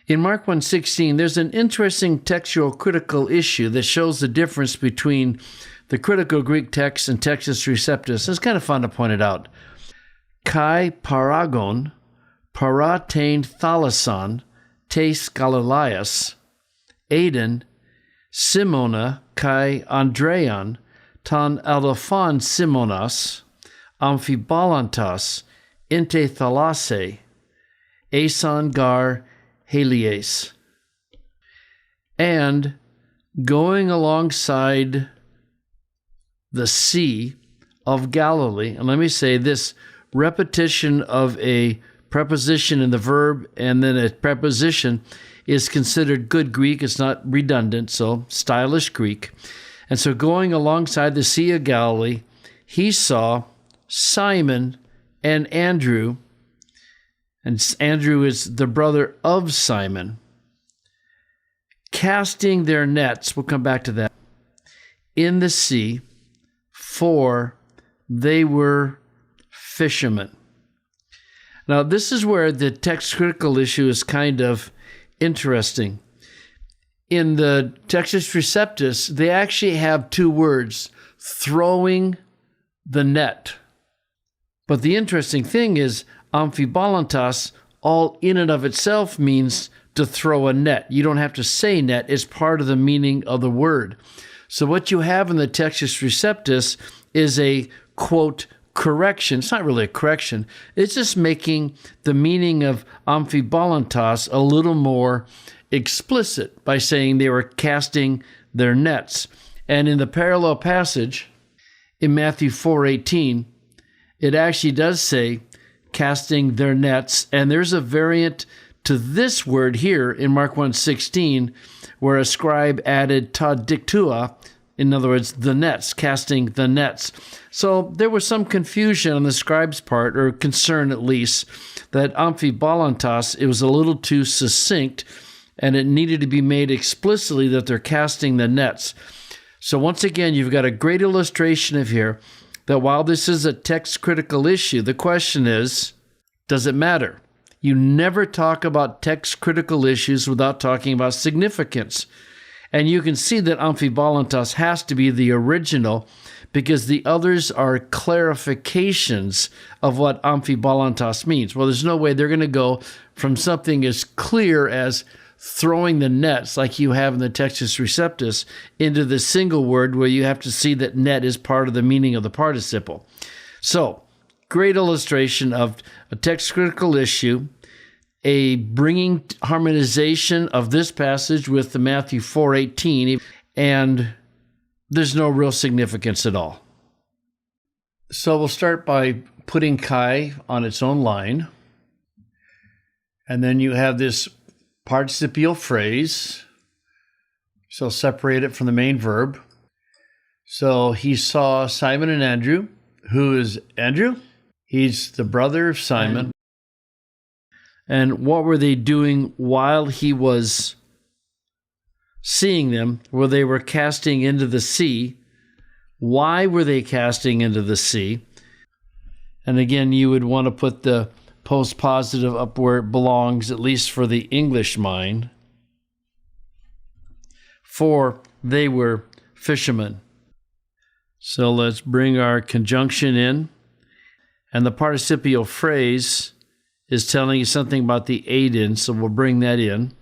In Mark 1:16, there's an interesting textual critical issue that shows the difference between the critical Greek text and Textus Receptus. It's kind of fun to point it out. Kai paragon, paratein thalason, tes Galileas, Aden, Simona, kai Andrean, ton Adelphon Simonas, Amphibalantas, inte thalase, eson gar Helias. And going alongside the Sea of Galilee, and let me say this repetition of a preposition in the verb and then a preposition is considered good Greek. It's not redundant, so stylish Greek. And so going alongside the Sea of Galilee, he saw Simon and Andrew, and Andrew is the brother of Simon, casting their nets, we'll come back to that, in the sea, for they were fishermen. Now, this is where the text critical issue is kind of interesting. In the Textus Receptus, they actually have two words, throwing the net. But the interesting thing is, amphibalantas, all in and of itself means to throw a net. You don't have to say net. It's part of the meaning of the word. So what you have in the Textus Receptus is a, quote, correction. It's not really a correction. It's just making the meaning of amphibalantas a little more explicit by saying they were casting their nets. And in the parallel passage in Matthew 4:18, it actually does say casting their nets. And there's a variant to this word here in Mark 1:16, where a scribe added ta dictua, in other words, the nets, casting the nets. So there was some confusion on the scribe's part, or concern at least, that amphibalantas, it was a little too succinct, and it needed to be made explicitly that they're casting the nets. So once again, you've got a great illustration of here that while this is a text critical issue, the question is, does it matter? You never talk about text critical issues without talking about significance. And you can see that amphibalantas has to be the original because the others are clarifications of what amphibalantas means. Well, there's no way they're going to go from something as clear as throwing the nets like you have in the Textus Receptus into the single word where you have to see that net is part of the meaning of the participle. So, great illustration of a text critical issue, a bringing harmonization of this passage with the Matthew 4:18, and there's no real significance at all. So we'll start by putting kai on its own line, and then you have this participial phrase, so separate it from the main verb. So he saw Simon and Andrew. Who is Andrew? He's the brother of Simon. And what were they doing while he was seeing them? Well, they were casting into the sea. Why were they casting into the sea? And again, you would want to put the post-positive up where it belongs, at least for the English mind. For they were fishermen. So let's bring our conjunction in. And the participial phrase is telling you something about the Aden, so we'll bring that in.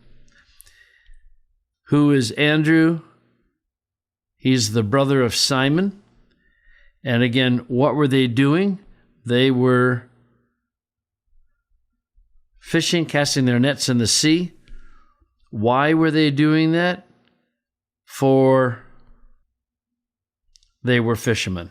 Who is Andrew? He's the brother of Simon. And again, what were they doing? They were fishing, casting their nets in the sea. Why were they doing that? For they were fishermen.